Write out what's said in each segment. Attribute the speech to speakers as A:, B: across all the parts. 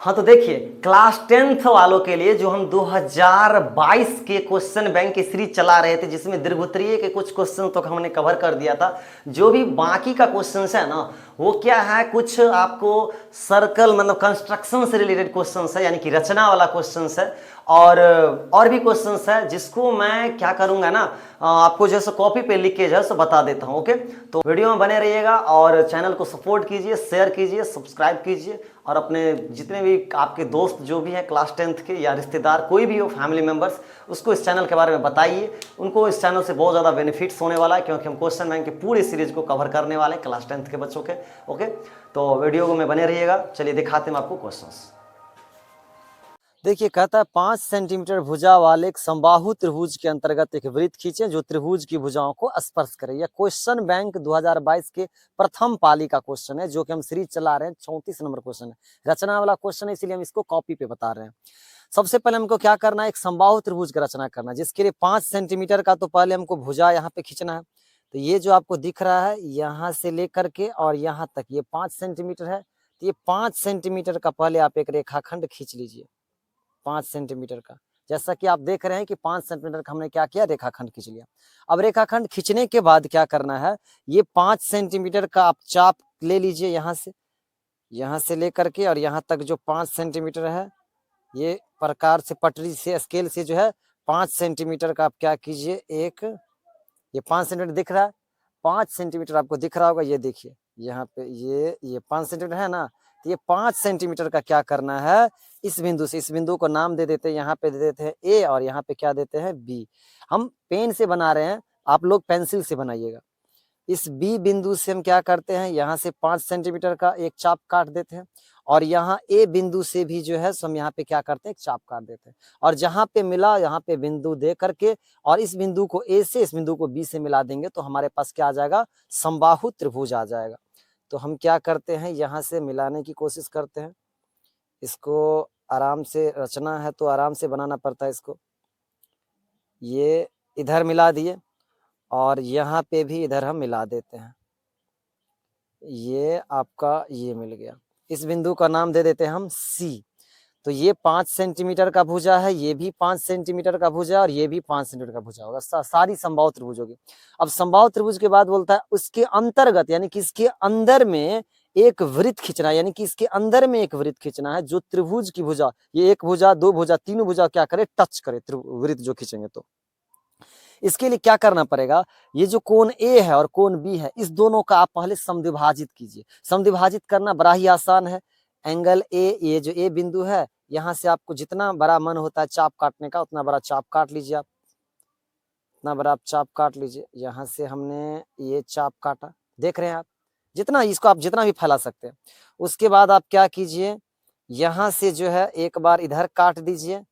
A: हाँ तो देखिए, क्लास 10th वालों के लिए जो हम 2022 के क्वेश्चन बैंक की सीरीज चला रहे थे, जिसमें दीर्घोत्तरीय के कुछ क्वेश्चन तो हमने कवर कर दिया था। जो भी बाकी का क्वेश्चन है ना, वो क्या है, कुछ आपको सर्कल मतलब कंस्ट्रक्शन से रिलेटेड क्वेश्चन है, यानी कि रचना वाला क्वेश्चन है। और भी क्वेश्चन है जिसको मैं क्या करूंगा ना, आपको जैसे कॉपी पे लिख के जैसे बता देता हूं। ओके, तो वीडियो में बने रहिएगा और चैनल को सपोर्ट कीजिए, शेयर कीजिए, सब्सक्राइब कीजिए और अपने जितने भी आपके दोस्त जो भी हैं क्लास 10th के या रिश्तेदार कोई भी हो, फैमिली मेंबर्स, उसको इस चैनल के बारे में बताइए। उनको इस चैनल से बहुत ज़्यादा बेनिफिट्स होने वाला है, क्योंकि हम क्वेश्चन बैंक के पूरी सीरीज को कवर करने वाले हैं क्लास 10th के बच्चों के। ओके, तो वीडियो में बने रहिएगा। चलिए दिखाते हैं आपको क्वेश्चंस। देखिए, कहता है 5 सेंटीमीटर भुजा वाले एक समबाहु त्रिभुज के अंतर्गत एक वृत्त खींचे जो त्रिभुज की भुजाओं को स्पर्श करे। यह क्वेश्चन बैंक 2022 के प्रथम पाली का क्वेश्चन है, जो कि हम सीरीज चला रहे हैं। 34 नंबर क्वेश्चन है, रचना वाला क्वेश्चन है, इसीलिए हम इसको कॉपी पे बता रहे हैं। सबसे पहले हमको क्या करना है, एक समबाहु त्रिभुज की रचना करना है, जिसके लिए 5 सेंटीमीटर का तो पहले हमको भुजा यहाँ पे खींचना है। तो ये जो आपको दिख रहा है, यहाँ से लेकर के और यहाँ तक ये 5 सेंटीमीटर है। तो ये 5 सेंटीमीटर का पहले आप एक रेखाखंड खींच लीजिए, 5 सेंटीमीटर का। जैसा कि आप देख रहे हैं कि 5 सेंटीमीटर का हमने क्या किया, रेखाखंड खींच लिया। अब रेखाखंड खींचने के बाद क्या करना है, ये 5 सेंटीमीटर का आप चाप ले लीजिए, यहाँ से लेकर के और यहाँ तक जो 5 सेंटीमीटर है, ये प्रकार से पटरी से स्केल से जो है 5 सेंटीमीटर का आप क्या कीजिए, एक ये 5 सेंटीमीटर दिख रहा है, 5 सेंटीमीटर आपको दिख रहा होगा, ये देखिए यहाँ पे ये 5 सेंटीमीटर है ना। तो ये 5 सेंटीमीटर का क्या करना है, इस बिंदु से इस बिंदु को नाम दे देते हैं, यहाँ पे दे देते हैं ए और यहाँ पे क्या देते हैं बी। हम पेन से बना रहे हैं, आप लोग पेंसिल से बनाइएगा। इस बी बिंदु से हम क्या करते हैं, यहाँ से 5 सेंटीमीटर का एक चाप काट देते हैं और यहाँ ए बिंदु से भी जो है सो हम यहाँ पे क्या करते हैं, एक चाप काट देते हैं। और जहाँ पे मिला यहाँ पे बिंदु दे करके और इस बिंदु को ए से इस बिंदु को बी से मिला देंगे, तो हमारे पास क्या आ जाएगा, समबाहु त्रिभुज आ जाएगा। तो हम क्या करते हैं, यहाँ से मिलाने की कोशिश करते हैं। इसको आराम से रचना है तो आराम से बनाना पड़ता है इसको। ये इधर मिला दिए और यहाँ पे भी इधर हम मिला देते हैं। ये आपका ये मिल गया, इस बिंदु का नाम दे देते हैं हम सी। तो ये 5 सेंटीमीटर का भुजा है, ये भी 5 सेंटीमीटर का भुजा और ये भी 5 सेंटीमीटर का भुजा होगा। सारी समबाहु त्रिभुज होगी। अब समबाहु त्रिभुज के बाद बोलता है उसके अंतर्गत, यानी कि इसके अंदर में एक वृत्त खींचना है, यानी कि इसके अंदर में एक वृत्त खींचना है जो त्रिभुज की भुजा, ये एक भुजा, दो भुजा, तीनों भुजा क्या करे, टच करे वृत्त जो खींचेंगे। तो इसके लिए क्या करना पड़ेगा, ये जो कोण ए है और कोण बी है, इस दोनों का आप पहले समद्विभाजित कीजिए। समद्विभाजित करना बड़ा ही आसान है। एंगल ए, ये जो ए बिंदु है, यहाँ से आपको जितना बड़ा मन होता है चाप काटने का, उतना बड़ा चाप काट लीजिए। आप इतना बड़ा आप चाप काट लीजिए। यहाँ से हमने ये चाप काटा, देख रहे हैं आप, जितना इसको आप जितना भी फैला सकते हैं। उसके बाद आप क्या कीजिए, यहाँ से जो है एक बार इधर काट दीजिए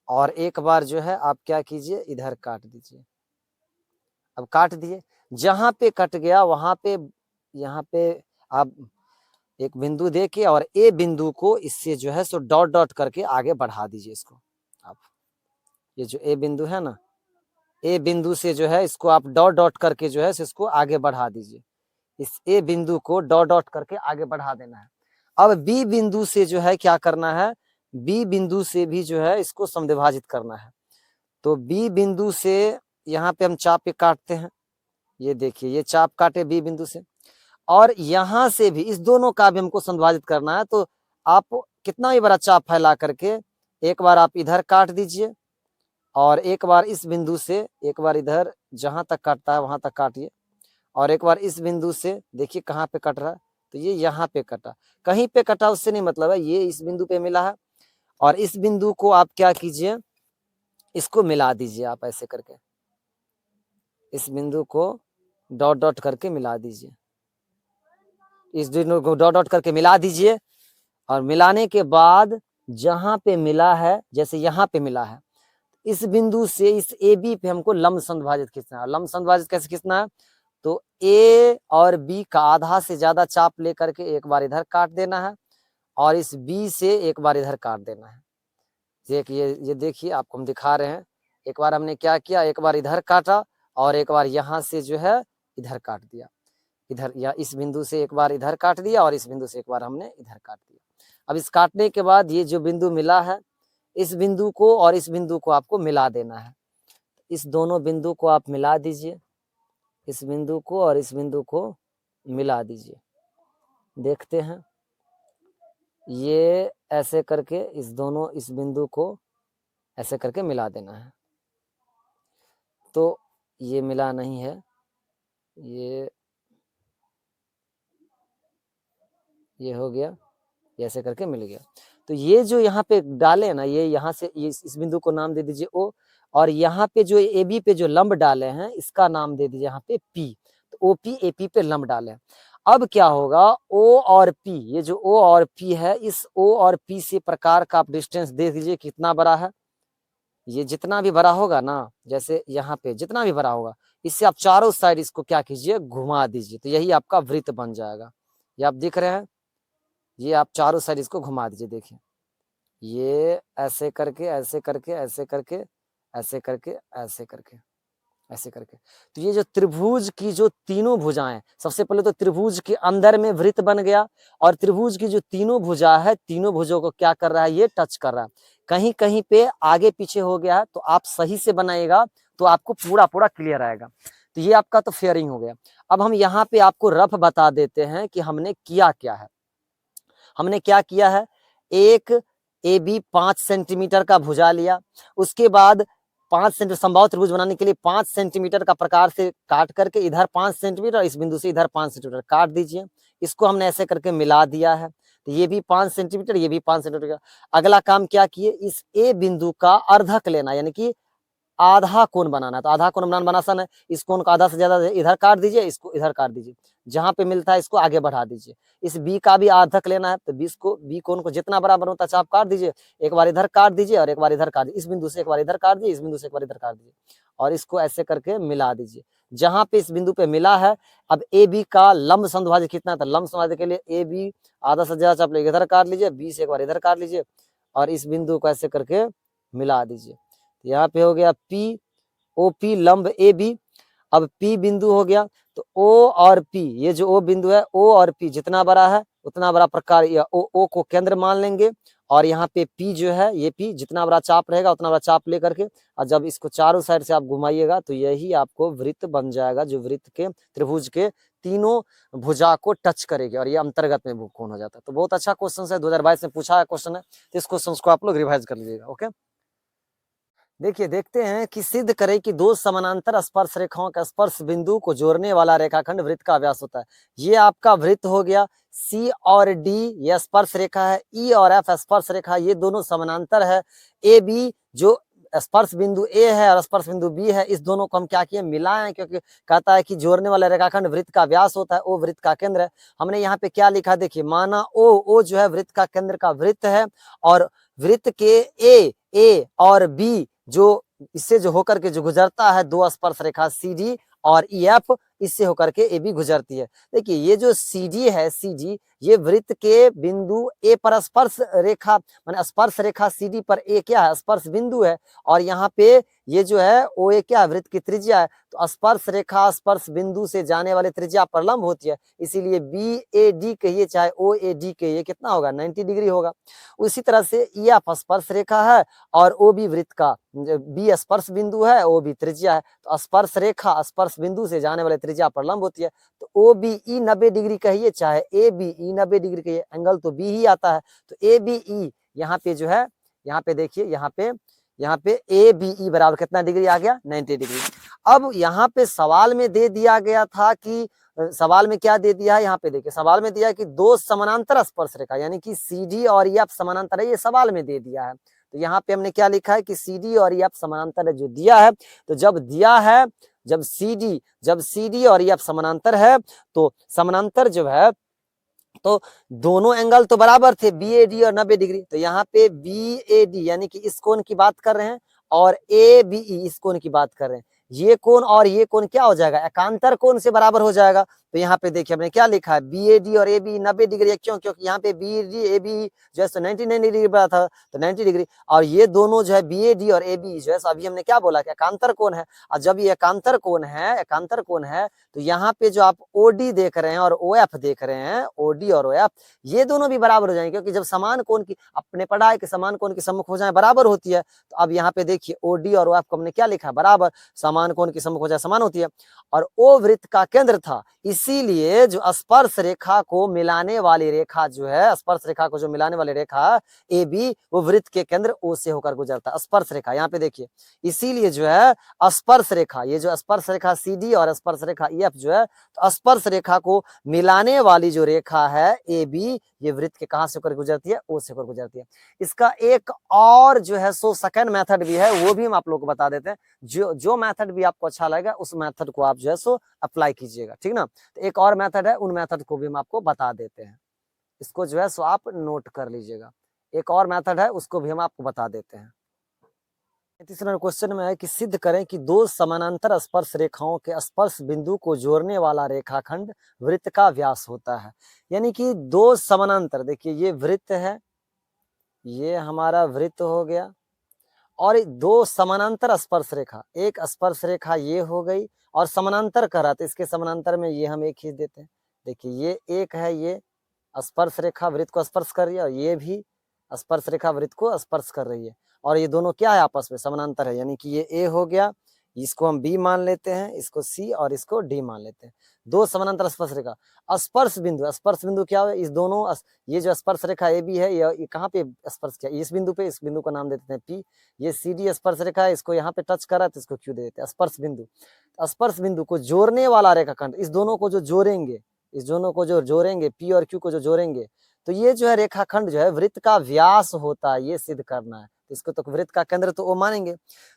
A: और एक बार जो है आप क्या कीजिए, इधर काट दीजिए। अब काट दिए, जहां पे कट गया वहां पे यहाँ पे आप एक बिंदु दे के और ए बिंदु को इससे जो है सो डॉट डॉट करके आगे बढ़ा दीजिए इसको। आप ये जो ए बिंदु है ना, ए बिंदु से जो है इसको आप डॉट डॉट करके जो है इसको आगे बढ़ा दीजिए। इस ए बिंदु को डॉट डॉट करके आगे बढ़ा देना है। अब बी बिंदु से जो है क्या करना है, बी बिंदु से भी जो है इसको समद्विभाजित करना है। तो बी बिंदु से यहाँ पे हम चाप पे काटते हैं, ये देखिए ये चाप काटे बी बिंदु से, और यहाँ से भी इस दोनों का भी हमको समद्विभाजित करना है। तो आप कितना भी बड़ा चाप फैला करके एक बार आप इधर काट दीजिए और एक बार इस बिंदु से एक बार इधर जहां तक काटता है वहां तक काटिए और एक बार इस बिंदु से देखिए कहाँ पे कट रहा है, तो ये यहाँ पे कटा, कहीं पे कटा उससे नहीं मतलब है, ये इस बिंदु पे मिला है और इस बिंदु को आप क्या कीजिए, इसको मिला दीजिए। आप ऐसे करके इस बिंदु को डॉट डॉट करके मिला दीजिए, इस बिंदु को डॉट डॉट करके मिला दीजिए और मिलाने के बाद जहां पे मिला है, जैसे यहाँ पे मिला है, इस बिंदु से इस ए बी पे हमको लंब समद्विभाजित खींचना है। लंब समद्विभाजित कैसे खींचना है, तो ए और बी का आधा से ज्यादा चाप लेकर के एक बार इधर काट देना है और इस बी से एक बार इधर काट देना है। ये देखिए आपको हम दिखा रहे हैं, एक बार हमने क्या किया, एक बार इधर काटा और एक बार यहाँ से जो है इधर काट दिया, इधर या इस बिंदु से एक बार इधर काट दिया और इस बिंदु से एक बार हमने इधर काट दिया। अब इस काटने के बाद ये जो बिंदु मिला है, इस बिंदु को और इस बिंदु को आपको मिला देना है। इस दोनों बिंदु को आप मिला दीजिए, इस बिंदु को और इस बिंदु को मिला दीजिए। देखते हैं, ये ऐसे करके इस दोनों इस बिंदु को ऐसे करके मिला देना है। तो ये मिला नहीं है, ये हो गया, ये ऐसे करके मिल गया। तो ये जो यहाँ पे डाले ना, ये यहाँ से ये इस बिंदु को नाम दे दीजिए O, और यहाँ पे जो AB पे जो लंब डाले हैं इसका नाम दे दीजिए यहाँ पे P। तो OP AP पे लंब डाले। अब क्या होगा, O और P, ये जो O और P है, इस O और P से प्रकार का आप डिस्टेंस देख लीजिए कितना बड़ा है। ये जितना भी बड़ा होगा ना, जैसे यहाँ पे जितना भी बड़ा होगा, इससे आप चारों साइड इसको क्या कीजिए, घुमा दीजिए। तो यही आपका वृत्त बन जाएगा। ये आप दिख रहे हैं, ये आप चारों साइड इसको घुमा दीजिए। देखिए, ये ऐसे करके ऐसे करके ऐसे करके ऐसे करके ऐसे करके ऐसे करके। तो ये जो त्रिभुज की जो तीनों भुजाएं, सबसे पहले तो त्रिभुज के अंदर में वृत्त बन गया, और त्रिभुज की जो तीनों भुजा है, तीनों भुजों को क्या कर रहा है, ये टच कर रहा है। कहीं कहीं पे आगे पीछे हो गया है, तो आप सही से बनाइएगा तो आपको पूरा पूरा क्लियर आएगा। तो ये आपका तो फेयरिंग हो गया। अब हम यहाँ पे आपको रफ बता देते हैं कि हमने किया क्या है। हमने क्या किया है, एक AB 5 सेंटीमीटर का भुजा लिया, उसके बाद 5 सेंटीमीटर समबाहु त्रिभुज बनाने के लिए 5 सेंटीमीटर का प्रकार से काट करके इधर 5 सेंटीमीटर, इस बिंदु से इधर 5 सेंटीमीटर काट दीजिए। इसको हमने ऐसे करके मिला दिया है। तो ये भी 5 सेंटीमीटर, ये भी 5 सेंटीमीटर। अगला काम क्या किए, इस A बिंदु का अर्धक लेना, यानी कि आधा कोण बनाना। तो आधा कोण बना आसान है, इस कोण को आधा से ज्यादा इधर काट दीजिए, इसको इधर काट दीजिए, जहां पे मिलता है इसको आगे बढ़ा दीजिए। इस B का भी आधक लेना है, तो B कोण को जितना बराबर होता है आप काट दीजिए, एक बार इधर काट दीजिए और एक बार इधर काट दीजिए। इस बिंदु से एक बार इधर काट दीजिए, इस बिंदु से एक बार इधर काट दीजिए, और इसको ऐसे करके मिला दीजिए। जहां पे इस बिंदु पे मिला है, अब AB का लंब समद्विभाजक कितना था, लंब समद्विभाजक के लिए AB आधा से ज्यादा चाप इधर काट लीजिए, B से एक बार इधर काट लीजिए, और इस बिंदु को ऐसे करके मिला दीजिए। यहाँ पे हो गया P OP लंब AB। अब P बिंदु हो गया, तो O और P, ये जो O बिंदु है, O और P जितना बड़ा है उतना बड़ा प्रकार, या O को केंद्र मान लेंगे, और यहाँ पे P जो है, ये P जितना बड़ा चाप रहेगा उतना बड़ा चाप लेकर के, और जब इसको चारों साइड से आप घुमाइएगा तो यही आपको वृत्त बन जाएगा, जो वृत्त के त्रिभुज के तीनों भुजा को टच करेगी, और ये अंतर्गत में कोण हो जाता है। तो बहुत अच्छा क्वेश्चन है, 2022 में पूछा है क्वेश्चन है, तो इस क्वेश्चन को आप लोग रिवाइज कर लीजिएगा। ओके, देखिए, देखते हैं कि सिद्ध करें कि दो समानांतर स्पर्श रेखाओं का स्पर्श बिंदु को जोड़ने वाला रेखाखंड वृत्त का व्यास होता है। ये आपका वृत्त हो गया। C और D ये स्पर्श रेखा है, E और F स्पर्श रेखा, ये दोनों समानांतर है। AB जो स्पर्श बिंदु A है और स्पर्श बिंदु B है, इस दोनों को हम क्या किए, मिलाएं, क्योंकि कहता है कि जोड़ने वाला रेखाखंड वृत्त का व्यास होता है, O वृत्त का केंद्र है। हमने यहाँ पे क्या लिखा, देखिए, माना O जो है वृत्त का केंद्र का वृत्त है, और वृत्त के A और B जो इससे जो होकर के जो गुजरता है, दो स्पर्श रेखा CD और EF, इससे होकर के AB गुजरती है। देखिए, ये जो CD है, CG, ये वृत्त के बिंदु A पर स्पर्श रेखा, माने स्पर्श रेखा CD पर A क्या है, स्पर्श बिंदु है, और यहाँ पे ये जो है OA क्या है, वृत्त की त्रिज्या है। तो स्पर्श रेखा स्पर्श बिंदु से जाने वाले त्रिज्या पर लंब होती है, इसीलिए BAD कहिए चाहे OAD कहिए, कितना होगा, 90 डिग्री होगा। उसी तरह से EF स्पर्श रेखा है, और OB वृत्त का B स्पर्श बिंदु है, OB त्रिज्या है। तो स्पर्श रेखा स्पर्श बिंदु से जाने वाले त्रिज्या पर लंब होती है। तो OBE 90 डिग्री कहिए चाहे ABE 90 डिग्री कहिए, एंगल तो B ही आता है। तो ABE यहाँ पे जो है, यहाँ पे देखिए, यहाँ पे ABE बराबर कितना डिग्री आ गया, 90 डिग्री। अब यहाँ पे सवाल में दे दिया गया था कि, सवाल में क्या दे दिया है, यहाँ पे देखिए, सवाल में दिया है कि दो समानांतर स्पर्श रेखा, यानी कि CD और EF समानांतर है, ये सवाल में दे दिया है। तो यहाँ पे हमने क्या लिखा है कि CD और EF समानांतर है, जो दिया है। तो जब दिया है, जब CD और EF समानांतर है, तो समानांतर जो है, तो दोनों एंगल तो बराबर थे, BAD और 90 डिग्री। तो यहाँ पे BAD यानी कि इस कोण की बात कर रहे हैं, और ABE इस कोण की बात कर रहे हैं। ये कोण और ये कोण क्या हो जाएगा, एकांतर कोण से बराबर हो जाएगा। तो यहाँ पे देखिए हमने क्या लिखा है, BAD और AB 90 डिग्री है। क्यों? क्योंकि यहाँ पे BAD AB जो है 99 डिग्री बना था, तो 90 डिग्री, और ये दोनों जो है BAD और AB जो है, अभी हमने क्या बोला कि एकांतर कोण है। और जब ये एकांतर कोण है, तो यहाँ पे जो आप OD देख रहे हैं और OF देख रहे हैं, OD और OF ये दोनों भी बराबर हो जाएंगे, क्योंकि जब समान कोण की, आपने पढ़ा है कि समान कोण की सम्मुख भुजाएं बराबर होती है। तो अब यहाँ पे देखिए OD और OF को हमने क्या लिखा, बराबर, समान कोण की सम्मुख भुजाएं समान होती है। और O वृत्त का केंद्र था, इसीलिए जो स्पर्श रेखा को मिलाने वाली रेखा जो है, स्पर्श रेखा को जो मिलाने वाली रेखा AB, वो वृत्त के केंद्र O से होकर गुजरता है, स्पर्श रेखा। यहाँ पे देखिए, इसीलिए जो है स्पर्श रेखा, ये जो स्पर्श रेखा CD और स्पर्श रेखा EF जो है, तो स्पर्श रेखा को मिलाने वाली जो रेखा है AB, ये वृत्त के कहां से होकर गुजरती है, O से होकर गुजरती है। इसका एक और जो है सो सेकंड मेथड भी है, वो भी हम आप लोग को बता देते हैं। जो मेथड भी आपको अच्छा लगेगा उस मेथड को आप जो है सो अप्लाई कीजिएगा, ठीक ना। तो एक और मेथड है, उन मेथड को भी हम आपको बता देते हैं, इसको जो है सो आप नोट कर लीजिएगा। एक और मेथड है, उसको भी हम आपको बता देते हैं। तीसरा क्वेश्चन में है कि सिद्ध करें कि दो समानांतर स्पर्श रेखाओं के स्पर्श बिंदु को जोड़ने वाला रेखाखंड वृत्त का व्यास होता है। यानी कि दो समानांतर, देखिए ये वृत्त है, ये हमारा वृत्त हो गया, और दो समानांतर स्पर्श रेखा, एक स्पर्श रेखा ये हो गई, और समानांतर कह रहा था, इसके समानांतर में ये हम एक खींच देते हैं। देखिए ये एक है, ये स्पर्श रेखा वृत्त को स्पर्श कर रही है, और ये भी स्पर्श रेखा वृत्त को स्पर्श कर रही है, और ये दोनों क्या है, आपस में समानांतर है। यानी कि ये A हो गया, इसको हम B मान लेते हैं, इसको C और इसको D मान लेते हैं। दो समानांतर स्पर्श रेखा, स्पर्श बिंदु क्या है, इस दोनों ये जो स्पर्श रेखा AB है, ये कहाँ पे स्पर्श किया, इस बिंदु पे, इस बिंदु का नाम देते हैं P। ये CD स्पर्श रेखा है, इसको यहाँ पे टच करा है, तो इसको Q दे देते हैं, स्पर्श बिंदु। स्पर्श बिंदु को जोड़ने वाला रेखाखंड, इस दोनों को जो जोड़ेंगे, P और Q को जो जोड़ेंगे, तो ये जो है रेखाखंड जो है वृत्त का व्यास होता है, ये सिद्ध करना है। इसको तो वृत्त का केंद्र तो O मानेंगे।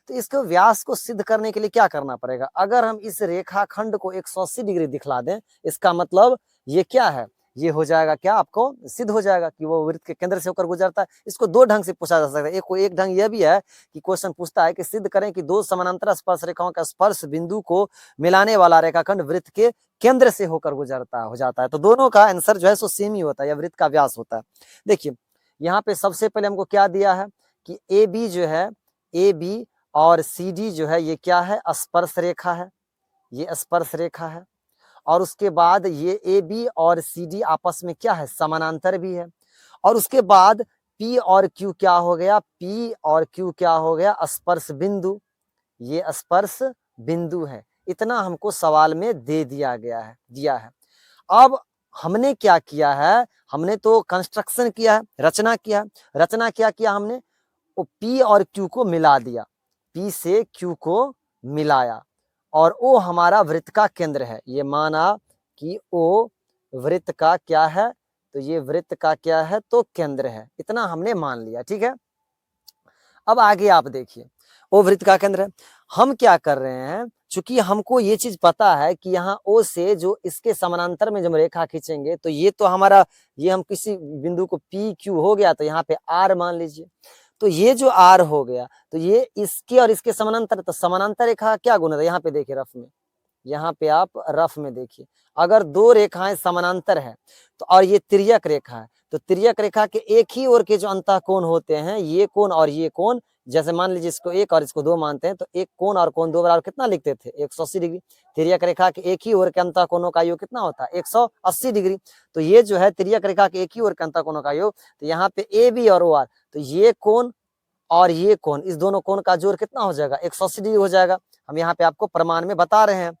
A: तो इसको व्यास को सिद्ध करने के लिए क्या करना पड़ेगा, अगर हम इस रेखाखंड को 180 डिग्री दिखला दें, इसका मतलब ये क्या है, ये हो जाएगा क्या, आपको सिद्ध हो जाएगा कि वो वृत्त के केंद्र से होकर गुजरता है। इसको दो ढंग से पूछा जा सकता है। एक ढंग यह भी है कि क्वेश्चन पूछता है कि सिद्ध करें कि दो समानांतर स्पर्श रेखाओं का स्पर्श बिंदु को मिलाने वाला रेखाखंड वृत्त के केंद्र से होकर गुजरता हो जाता है। तो दोनों का आंसर जो है सो सेम ही होता है, या वृत्त का व्यास होता है। देखिए यहाँ पे सबसे पहले हमको क्या दिया है कि AB जो है, AB और CD जो है, ये क्या है, स्पर्श रेखा है, ये स्पर्श रेखा है। और उसके बाद ये AB और CD आपस में क्या है, समानांतर भी है। और उसके बाद P और Q क्या हो गया, P और Q क्या हो गया, स्पर्श बिंदु, ये स्पर्श बिंदु है। इतना हमको सवाल में दे दिया है। अब हमने क्या किया है, हमने तो कंस्ट्रक्शन किया है, रचना क्या किया हमने, वो P और Q को मिला दिया, P से Q को मिलाया, और O हमारा वृत्त का केंद्र है। ये माना कि O वृत्त का क्या है, तो ये वृत्त का क्या है, तो केंद्र है। इतना हमने मान लिया, ठीक है। अब आगे आप देखिए, O वृत्त का केंद्र है। हम क्या कर रहे हैं, चूंकि हमको ये चीज पता है कि यहाँ O से जो इसके समानांतर में जब रेखा खींचेंगे, तो ये तो हमारा, ये हम किसी बिंदु को PQ हो गया, तो यहाँ पे R मान लीजिए। तो ये जो R हो गया, तो ये इसके और इसके समानांतर, तो समानांतर रेखा क्या गुण है, यहाँ पे देखिए रफ में, यहाँ पे आप रफ में देखिए, अगर दो रेखाएं समानांतर है, तो और ये तिर्यक रेखा है, तो तिर्यक रेखा के एक ही ओर के जो अंतः कोण होते हैं, ये कोण और ये कोण, जैसे मान लीजिए इसको 1 और इसको 2 मानते हैं, तो एक कोण और कोण 2 बराबर कितना लिखते थे, 180 डिग्री। तिर्यक रेखा के एक ही ओर के अंतः कोणों का योग कितना होता है, 180 डिग्री। तो ये जो है तिर्यक रेखा के एक ही ओर के अंतः कोणों का योग, तो यहाँ पे AB और OR, तो ये कोण और ये कोण, इस दोनों कोण का जोड़ कितना हो जाएगा, 180 डिग्री हो जाएगा। हम यहाँ पे आपको प्रमाण में बता रहे हैं।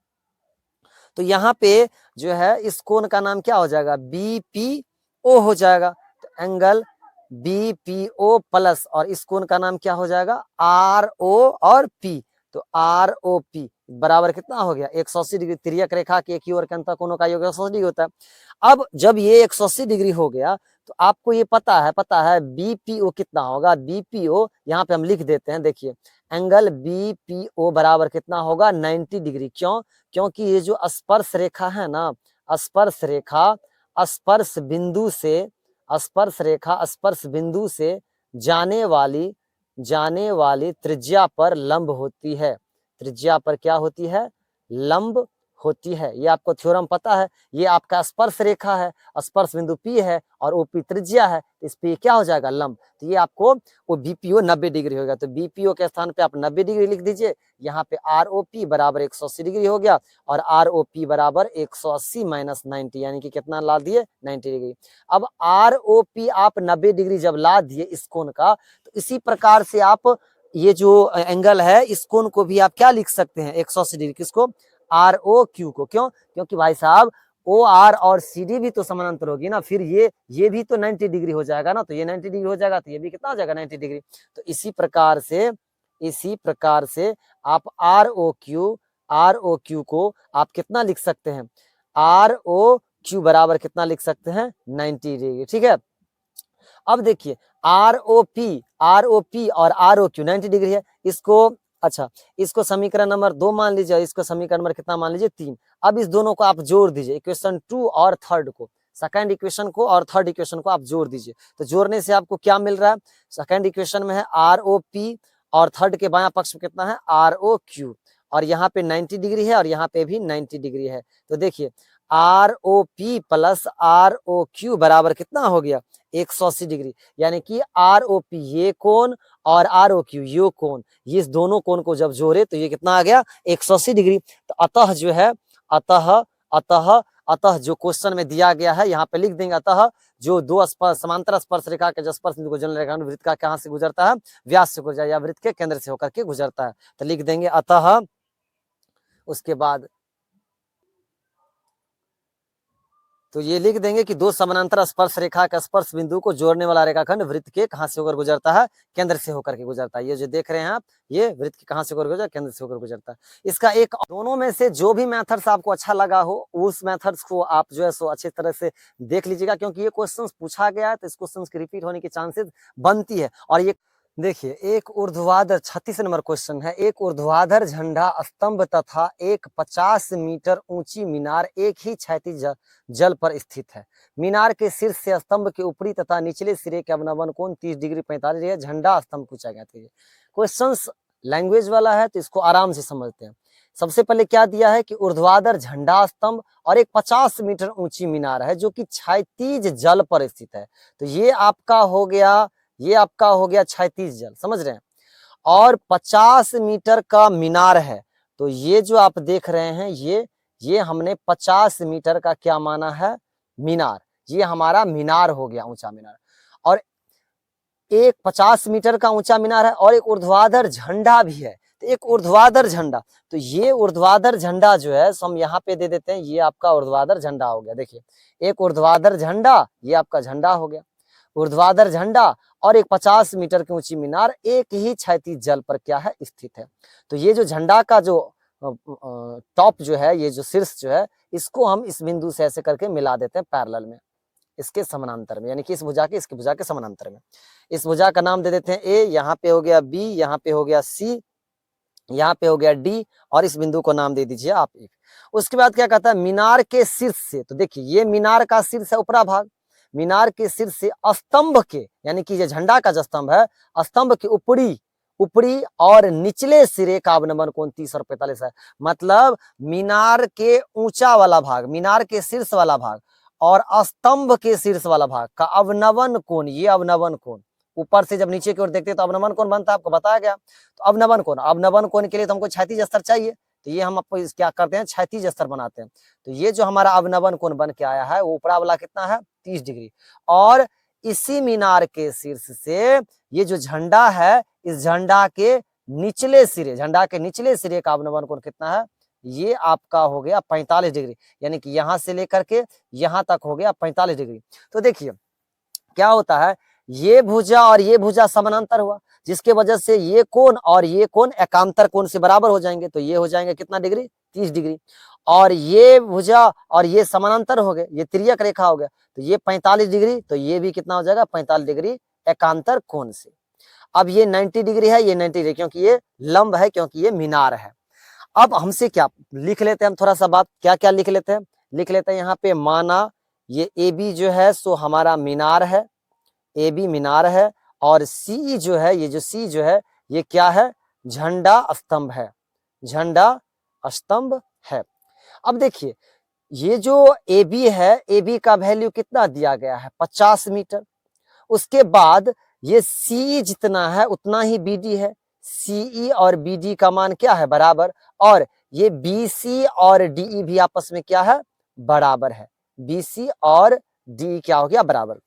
A: तो यहाँ पे जो है इस कोण का नाम क्या हो जाएगा, BPO हो जाएगा। तो एंगल BPO प्लस, और इस कोण का नाम क्या हो जाएगा, RO और P। तो ROP बराबर कितना हो गया, 180 डिग्री। तिर्यक रेखा के एक ही ओर के अंतः कोणों का योग 180 डिग्री होता है। अब जब ये 180 डिग्री हो गया, तो आपको ये पता है BPO कितना होगा, BPO यहाँ पे हम लिख देते हैं। देखिए एंगल BPO बराबर कितना होगा, 90 डिग्री। क्यों, क्योंकि ये जो स्पर्श रेखा है ना, स्पर्श रेखा स्पर्श बिंदु से जाने वाली त्रिज्या पर लंब होती है। त्रिज्या पर क्या होती है, लंब होती है। ये आपको थ्योरम पता है। ये आपका स्पर्श रेखा है, स्पर्श बिंदु P है और OP त्रिज्या है, इस पे क्या हो जाएगा लंब। तो ये आपको वो BPO 90 डिग्री होगा, तो BPO के स्थान पे आप 90 डिग्री लिख दीजिए। यहाँ पे ROP बराबर 180 डिग्री हो गया और ROP बराबर 180 माइनस 90 यानी कि कितना ला दिए 90 डिग्री। अब ROP आप 90 डिग्री जब ला दिए इस कोण का, तो इसी प्रकार से आप ये जो एंगल है इस कोण को भी आप क्या लिख सकते हैं 180 डिग्री, किसको ROQ को। क्यों? क्योंकि भाई साहब OR और CD भी तो समानांतर होगी ना, फिर ये भी तो 90 डिग्री हो जाएगा ना, तो ये 90 डिग्री हो जाएगा तो ये भी कितना हो जाएगा 90 डिग्री। तो इसी प्रकार से आप ROQ को आप कितना लिख सकते हैं, ROQ बराबर कितना लिख सकते हैं 90 डिग्री। ठीक है, अब देखिए ROP और ROQ 90 डिग्री है, इसको समीकरण नंबर 2 मान लीजिए, इसको समीकरण नंबर कितना मान लीजिए 3। अब इस दोनों को आप जोड़ दीजिए, इक्वेशन 2 और थर्ड को, सेकंड इक्वेशन को और थर्ड इक्वेशन को आप जोड़ दीजिए। तो जोड़ने से आपको क्या मिल रहा है, सेकंड इक्वेशन में है ROP और थर्ड के बायां पक्ष में कितना है ROQ, और यहाँ पे 90 डिग्री है और यहाँ पे भी 90 डिग्री है। तो देखिए ROP प्लस ROQ बराबर कितना हो गया 180 डिग्री, यानी कि ROP ये कोण और ROQ ये कोण, ये इस दोनों कोण को जब जोड़े तो ये कितना आ गया 180 डिग्री। तो अतः जो है अतः जो क्वेश्चन में दिया गया है यहाँ पे लिख देंगे, अतः जो दो समांतर स्पर्श रेखा के स्पर्श बिंदु को जल रेखा वृत्त का कहाँ से गुजरता है, व्यास से गुजरता है या वृत्त के केंद्र से होकर के गुजरता है। तो लिख देंगे अतः, उसके बाद तो ये लिख देंगे कि दो समानांतर स्पर्श रेखा का स्पर्श बिंदु को जोड़ने वाला रेखाखंड वृत्त के कहां से होकर गुजरता है, केंद्र से होकर के गुजरता है। ये जो देख रहे हैं आप, ये वृत्त के कहां से होकर गुजरता है, केंद्र से होकर गुजरता है। इसका एक, दोनों में से जो भी मेथड्स आपको अच्छा लगा हो उस मेथड्स को आप जो है सो अच्छी तरह से देख लीजिएगा, क्योंकि ये क्वेश्चन पूछा गया है तो इस क्वेश्चन की रिपीट होने की चांसेस बनती है। और ये देखिए एक ऊर्ध्वाधर 36 नंबर क्वेश्चन है, एक ऊर्ध्वाधर झंडा स्तंभ तथा एक 50 मीटर ऊंची मीनार एक ही क्षैतिज जल पर स्थित है। मीनार के शीर्ष से स्तंभ के ऊपरी तथा निचले सिरे के अवनमन कोण 30 डिग्री 45 डिग्री, झंडा स्तंभ की ऊंचाई ज्ञात कीजिए। क्वेश्चन लैंग्वेज वाला है तो इसको आराम से समझते हैं। सबसे पहले क्या दिया है कि ऊर्ध्वाधर झंडा स्तंभ और एक 50 मीटर ऊंची मीनार है जो कि क्षैतिज जल पर स्थित है। तो ये आपका हो गया क्षैतिज जल, समझ रहे हैं। और 50 मीटर का मीनार है, तो ये जो आप देख रहे हैं ये हमने 50 मीटर का क्या माना है मीनार, ये हमारा मीनार हो गया ऊंचा मीनार। और एक 50 मीटर का ऊंचा मीनार है और एक ऊर्ध्वाधर झंडा भी है, तो एक ऊर्ध्वाधर झंडा, तो ये ऊर्ध्वाधर झंडा जो है सो हम यहाँ पे दे देते हैं, ये आपका ऊर्ध्वाधर झंडा हो गया। देखिए एक ऊर्ध्वाधर झंडा, ये आपका झंडा हो गया, ऊर्ध्वाधर झंडा और एक 50 मीटर की ऊंची मीनार एक ही क्षैतिज जल पर क्या है स्थित है। तो ये जो झंडा का जो टॉप जो है, ये जो शीर्ष जो है, इसको हम इस बिंदु से ऐसे करके मिला देते हैं पैरेलल में, इसके समानांतर में, यानी कि इस भुजा के इसकी भुजा के समानांतर में। इस भुजा का नाम दे देते हैं ए, यहाँ पे हो गया बी, यहाँ पे हो गया सी, यहाँ पे हो गया डी, और इस बिंदु को नाम दे दीजिए आप ए। उसके बाद क्या कहता है मीनार के शीर्ष से, तो देखिए ये मीनार का शीर्ष है ऊपरा भाग, मीनार के शीर्ष से स्तंभ के, यानी कि ये झंडा का जो स्तंभ है, स्तंभ के ऊपरी और निचले सिरे का अवनमन कोण 30 और 45 है। मतलब मीनार के ऊंचा वाला भाग, मीनार के शीर्ष वाला भाग और स्तंभ के शीर्ष वाला भाग का अवनमन कोण, ये अवनमन कोण, ऊपर से जब नीचे की ओर देखते हैं तो अवनमन कोण बनता है, आपको बताया गया। तो अवनमन कोण के लिए तो हमको क्षैतिज स्तर चाहिए, तो ये हम आपको क्या करते हैं क्षैतिज स्तर बनाते हैं। तो ये जो हमारा अवनमन कोण बन के आया है वो ऊपरा वाला कितना है 30 डिग्री, और इसी मीनार के शीर्ष से ये जो झंडा है, इस झंडा के निचले सिरे का अवनमन कोण कितना है, ये आपका हो गया 45 डिग्री, यानी कि यहां से लेकर के यहां तक हो गया 45 डिग्री। तो देखिए क्या होता है, ये भुजा और ये भुजा समानांतर हुआ, जिसके वजह से ये कोण और ये कोण एकांतर कोण से बराबर हो जाएंगे, तो ये हो जाएंगे कितना डिग्री 30 डिग्री, और ये भुजा और ये समानांतर हो गए, ये तिर्यक रेखा हो गया, तो ये 45 डिग्री, तो ये भी कितना हो जाएगा 45 डिग्री एकांतर कोण से। अब ये 90 डिग्री है, ये 90 डिग्री, क्योंकि ये लंब है, क्योंकि ये मीनार है। अब हमसे क्या लिख लेते हैं हम, थोड़ा सा बात क्या क्या लिख लेते हैं यहाँ पे, माना ये ए बी जो है सो हमारा मीनार है, ए बी मीनार है, और सी जो है, ये जो सी जो है ये क्या है, झंडा स्तंभ है, झंडा स्तंभ है। अब देखिए ये जो ए बी है, ए बी का वैल्यू कितना दिया गया है 50 मीटर। उसके बाद ये सी जितना है उतना ही बी डी है, सीई और बी डी का मान क्या है बराबर, और ये बी सी और डी भी आपस में क्या है बराबर है, बी सी और डी क्या हो गया बराबर।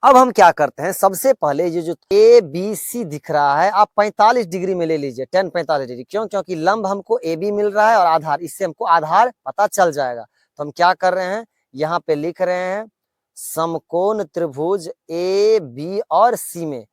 A: अब हम क्या करते हैं, सबसे पहले ये जो ए बी सी दिख रहा है आप 45 डिग्री में ले लीजिए, 45 डिग्री, क्यों, क्योंकि लंब हमको ए बी मिल रहा है और आधार, इससे हमको आधार पता चल जाएगा। तो हम क्या कर रहे हैं, यहाँ पे लिख रहे हैं समकोण त्रिभुज ए बी और सी में,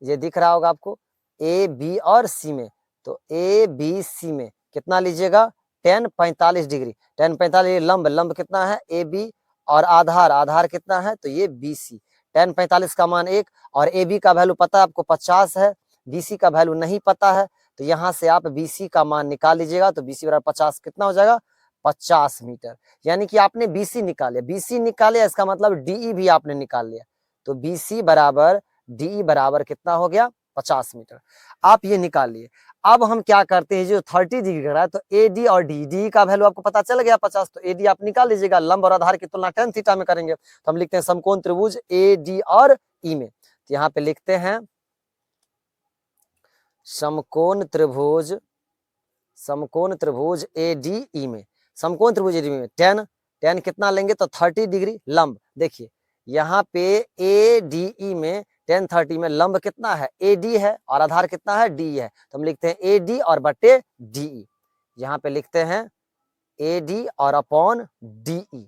A: ये दिख रहा होगा आपको ए बी और सी में, तो ए बी सी में कितना लीजिएगा 45 डिग्री, 45 लंब, लंब कितना है ए बी, और आधार, आधार कितना है तो ये बी सी, 45 का मान 1, और ए बी का वैल्यू पता है आपको 50 है, बी सी का वैल्यू नहीं पता है, तो यहाँ से आप बी सी का मान निकाल लीजिएगा, तो बी सी बराबर 50 कितना हो जाएगा 50 मीटर। यानी कि आपने बी सी निकाले, बी सी निकाले इसका मतलब डीई भी आपने निकाल लिया, तो बी सी बराबर डीई बराबर कितना हो गया 50 मीटर, आप ये निकाल लिए। अब हम क्या करते हैं, जो 30 डिग्री का है तो ए डी और डी, डी का वैल्यू आपको पता चल गया 50, तो ए डी आप निकाल लीजिएगा, लंब और आधार की तुलना tan थीटा में करेंगे, तो हम लिखते हैं समकोण त्रिभुज ए डी और ई में, तो यहाँ पे लिखते हैं समकोण त्रिभुज, समकोण त्रिभुज ए डी ई में, समकोण त्रिभुज ए डी में tan कितना लेंगे तो 30 डिग्री लंब, देखिए यहाँ पे ए डी ई में tan 30 में लंब कितना है ए डी है और आधार कितना है डी है, तो हम लिखते हैं ए डी और बटे डी, यहाँ पे लिखते हैं ए डी और अपॉन डी।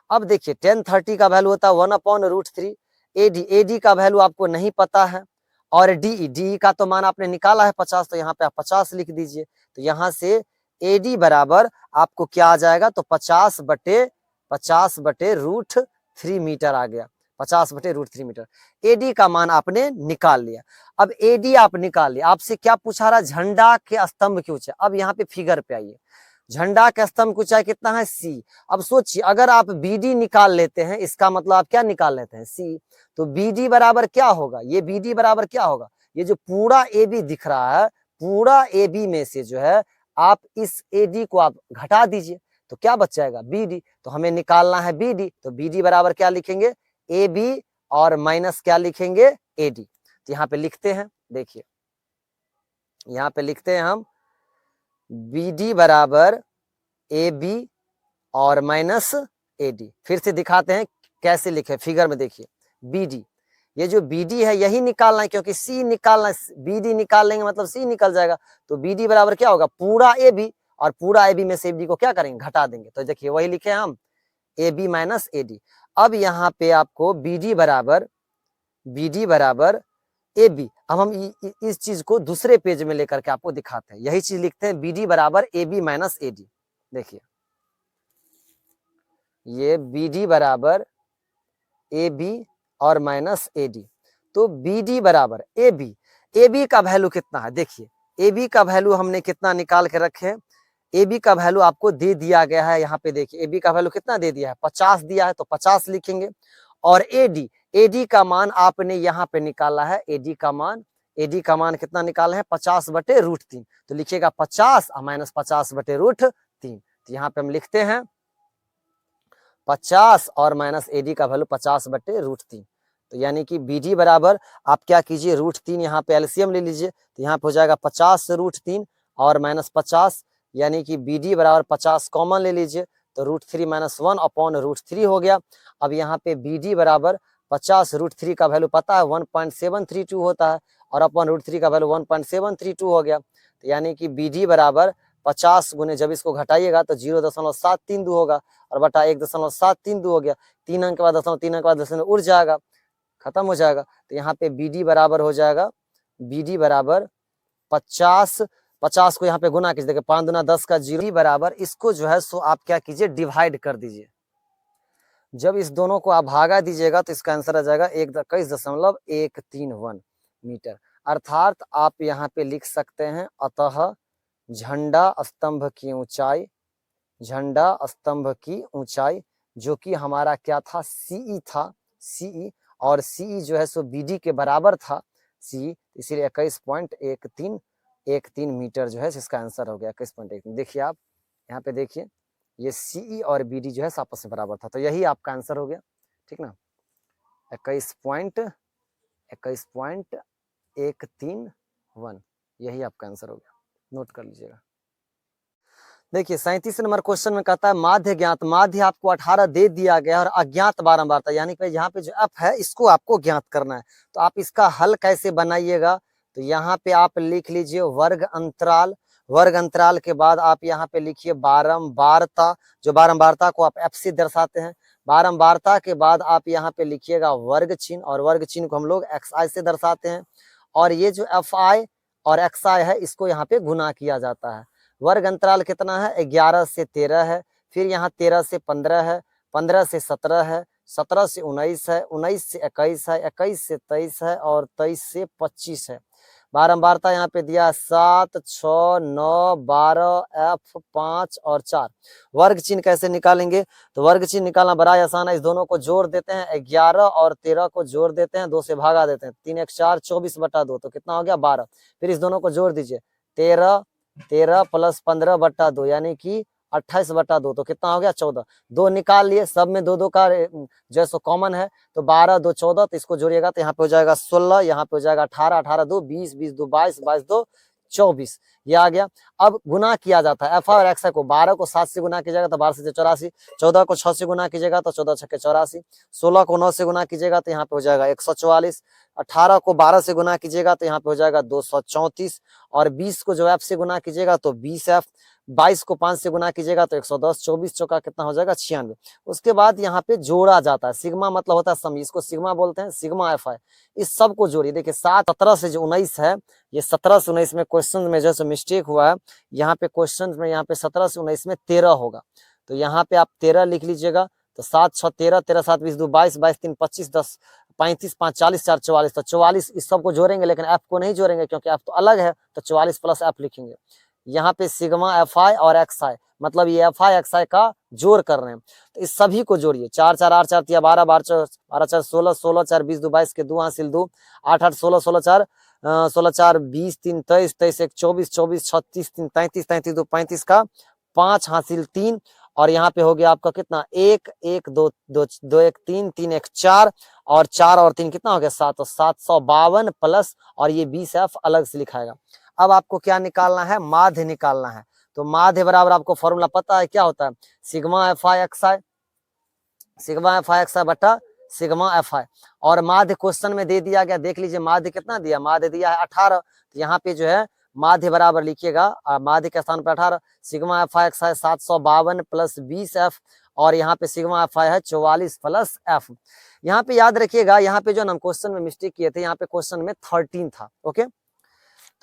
A: अब देखिए tan 30 का वैल्यू होता है 1/√3, ए डी का वैल्यू आपको नहीं पता है, और डी का तो मान आपने निकाला है 50, तो यहाँ पे आप 50 लिख दीजिए, तो यहाँ से ए डी बराबर आपको क्या आ जाएगा तो 50/√3 मीटर आ गया, 50/√3 मीटर। एडी का मान आपने निकाल लिया। अब एडी आप निकाल लिया, आपसे क्या पूछा रहा, झंडा के स्तंभ की ऊंचाई। अब यहाँ पे फिगर पे आइए, झंडा के स्तंभ की ऊंचाई कितना है सी। अब सोचिए अगर आप बीडी निकाल लेते हैं, इसका मतलब आप क्या निकाल लेते हैं सी, तो बीडी बराबर क्या होगा, ये बीडी बराबर क्या होगा, ये जो पूरा ए बी दिख रहा है, पूरा ए बी में से जो है आप इस एडी को आप घटा दीजिए, तो क्या बच जाएगा बीडी, तो हमें निकालना है बीडी, तो बीडी बराबर क्या लिखेंगे ए बी और माइनस क्या लिखेंगे एडी। तो यहाँ पे लिखते हैं, देखिए यहाँ पे लिखते हैं हम बीडी बराबर ए बी और माइनस एडी। फिर से दिखाते हैं कैसे लिखे, फिगर में देखिए बीडी, ये जो बीडी है यही निकालना है, क्योंकि सी निकालना है, बीडी निकाल लेंगे मतलब सी निकल जाएगा, तो बीडी बराबर क्या होगा पूरा ए बी, और पूरा ए बी में से एडी को क्या करेंगे घटा देंगे, तो देखिए वही लिखे हम ए बी माइनस एडी। अब यहाँ पे आपको बीडी बराबर ए बी, अब हम इस चीज को दूसरे पेज में लेकर के आपको दिखाते हैं, यही चीज लिखते हैं बीडी बराबर ए बी माइनस एडी। देखिए ये बीडी बराबर ए बी और माइनस एडी, तो बीडी बराबर ए बी का वैल्यू कितना है, देखिए ए बी का वैल्यू हमने कितना निकाल के रखे हैं, ए बी का वैल्यू आपको दे दिया गया है, यहाँ पे देखिए ए बी का वैल्यू कितना दे दिया है 50 दिया है, तो 50 लिखेंगे, और एडी का मान आपने यहाँ पे निकाला है, एडी का मान कितना निकाला है 50/√3, तो लिखिएगा 50 और माइनस 50/√3, तो यहाँ पे हम लिखते हैं 50 और माइनस एडी का वैल्यू 50/√3, तो यानी कि बीडी बराबर आप क्या कीजिए √3, यहाँ पे एलसीएम ले लीजिए, तो यहाँ पे हो जाएगा 50/√3 और माइनस 50, यानी कि बीडी बराबर 50 कॉमन ले लीजिए, तो √3 - 1/√3 हो गया। अब यहाँ पे बीडी बराबर 50/√3 का वैल्यू पता है 1.732 होता है, और अपॉन √3 का वैल्यू 1.732 हो गया, तो यानी कि बीडी बराबर 50 गुने जब इसको घटाइएगा तो 0.732 होगा, और बटा 1.732 हो गया, 3 अंक के बाद 3 अंक के बाद दशमलव उड़ जाएगा, खत्म हो जाएगा, तो यहाँ पे बीडी बराबर हो जाएगा, बीडी बराबर 50 को यहाँ पे गुना कीजिए, देखिए 5 दूना 10 का 0 बराबर, इसको जो है सो आप क्या कीजिए डिवाइड कर दीजिए, जब इस दोनों को आप भागा दीजिएगा तो इसका आंसर आ जाएगा 21.131 मीटर। अर्थात आप यहाँ पे लिख सकते हैं अतः झंडा स्तंभ की ऊंचाई जो कि हमारा क्या था सीई और सीई जो है सो बीडी के बराबर था सी, इसीलिए 21.13 मीटर जो है इसका आंसर हो गया 21.1। देखिए आप यहाँ पे देखिए ये CE और BD जो है आपस में बराबर था, तो यही आपका आंसर हो गया, ठीक ना। 21.131, यही आपका आंसर हो गया, नोट कर लीजिएगा। देखिए 37 नंबर क्वेश्चन में कहता है माध्य ज्ञात, माध्य आपको 18 दे दिया गया और अज्ञात बारंबारता, यानी कि यहाँ पे जो f है इसको आपको ज्ञात करना है। तो आप इसका हल कैसे बनाइएगा, तो यहाँ पे आप लिख लीजिए वर्ग अंतराल, वर्ग अंतराल के बाद आप यहाँ पे लिखिए बारंबारता, जो बारंबारता को आप f से दर्शाते हैं। बारंबारता के बाद आप यहाँ पे लिखिएगा वर्ग चिन्ह, और वर्ग चिन्ह को हम लोग xi से दर्शाते हैं, और ये जो fi और xi है इसको यहाँ पे गुना किया जाता है। वर्ग अंतराल कितना है, 11 से 13 है, फिर यहाँ 13 से 15 है, 15 से 17 है, 17 से 19 है, 19 से 21 है, 21 से 23 है, और 23 से 25 है। बारंबारता यहाँ पे दिया 7, 6, 9, 12, F 5 और 4। वर्ग चिन्ह कैसे निकालेंगे, तो वर्ग चिन्ह निकालना बड़ा आसान है, इस दोनों को जोड़ देते हैं, 11 और 13 को जोड़ देते हैं, 2 से भागा देते हैं, 3 1 4, 24/2, तो कितना हो गया 12। फिर इस दोनों को जोड़ दीजिए, 13 + 15/2 यानी कि 28/2, तो कितना हो गया 14। 2 निकाल लिए, सब में 2 2 का जो है कॉमन है, तो 12 2 14, तो इसको जोड़िएगा तो यहाँ पे हो जाएगा 16, यहाँ पे हो जाएगा 18 18 2 20 20 2 22 22 2 24, ये आ गया। अब गुना किया जाता है, एफ और एक्स को 12 को 7 से गुना कीजिएगा तो 12 से 84, 14 को 6 से गुना कीजिएगा तो 14 6 84, 16 को 9 से गुना कीजिएगा तो यहाँ पे हो जाएगा 144, 18 को 12 से गुना कीजिएगा तो यहाँ पे हो जाएगा 234, और 20 को जो एफ से गुना कीजिएगा तो 20F, 22 को 5 से गुना कीजिएगा तो 110, 24 चौका कितना हो जाएगा 96। उसके बाद यहाँ पे जोड़ा जाता है, सिग्मा मतलब होता है सम, इसको सिग्मा बोलते हैं, सिग्मा एफ है। इस सब को जोड़िए, देखिए 7 17 से जो 19 है, ये 17 से 19 में क्वेश्चन में जैसे मिस्टेक हुआ है, यहाँ पे क्वेश्चन में यहाँ पे 17 से 19 में 13 होगा, तो यहाँ पे आप 13 लिख लीजिएगा। तो 7 6 13, 13 7 20 2 22, 22 3 25, 10 35 5 40 4 44, तो 44 इस सब को जोड़ेंगे, लेकिन एफ को नहीं जोड़ेंगे क्योंकि एफ तो अलग है, तो 44 + एफ लिखेंगे। यहाँ पे सिग्मा एफ आई और एक्स आई, मतलब ये एफ आई एक्स आई का जोड़ कर रहे हैं, तो इस सभी को जोड़िए। 4 4 8 4 12 12 4 16 16 4 20 2 22 के 2 हासिल 2 8 8 16 16 4 16 4 20 3 23 23 1 24 24 36 3 33 33 2 35 का 5 हासिल 3, और यहाँ पे हो गया आपका कितना 1 1 2 2 2 1 3 3 1 4, और 4 और 3 कितना हो गया 7, तो 752 प्लस, और ये 20F अलग से लिखाएगा। अब आपको क्या निकालना है, माध्य निकालना है। तो माध्य बराबर आपको फॉर्मूला पता है क्या होता है, sigma F I X I, sigma F I X I बटा सिग्मा एफ आई, और माध्य क्वेश्चन में दे दिया गया, देख लीजिए माध्य कितना दिया, माध्य दिया है 18, तो यहाँ पे जो है माध्य बराबर लिखिएगा, माध्य के स्थान पर 18, sigma F I X I 752 plus 20F, और यहाँ पे सिग्मा एफ आई है 44 प्लस एफ। यहाँ पे याद रखिएगा, यहाँ पे जो हम क्वेश्चन में मिस्टेक किए थे, यहाँ पे क्वेश्चन में 13 था, ओके।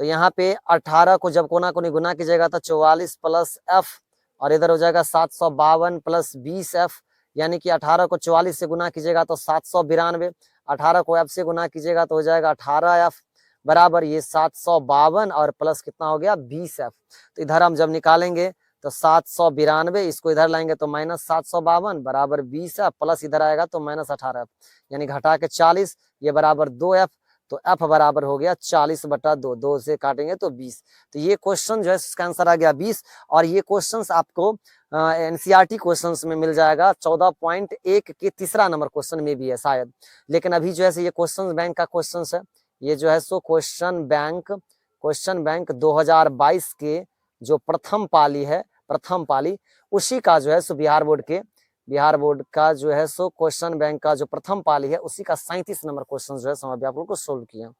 A: तो यहाँ पे 18 को जब कोना कोनी गुना कीजिएगा तो 44 प्लस एफ, और इधर हो जाएगा 752 प्लस 20F, यानी कि 18 को 44 से गुना कीजिएगा तो 792, 18 को एफ से गुना कीजिएगा तो हो जाएगा 18F, बराबर ये 752 और प्लस कितना हो गया 20F। तो इधर हम जब निकालेंगे तो 792, इसको इधर लाएंगे तो -752 बराबर 20F, प्लस इधर आएगा तो -18F, यानी घटा के 40, ये बराबर 2F, तो F बराबर हो गया 40/2, 2 से काटेंगे तो 20। तो ये क्वेश्चन जो है इसका आंसर आ गया 20, और ये क्वेश्चंस आपको एनसीईआरटी क्वेश्चंस में मिल जाएगा 14.1 के तीसरा नंबर क्वेश्चन में भी है शायद, लेकिन अभी जो है ये क्वेश्चन बैंक का क्वेश्चन है, ये जो है सो क्वेश्चन बैंक 2022 के जो प्रथम पाली है, प्रथम पाली उसी का जो है सो बिहार बोर्ड का जो है सो क्वेश्चन बैंक का जो प्रथम पाली है उसी का 37 नंबर क्वेश्चन जो है सो अभी आप लोग को सोल्व किया।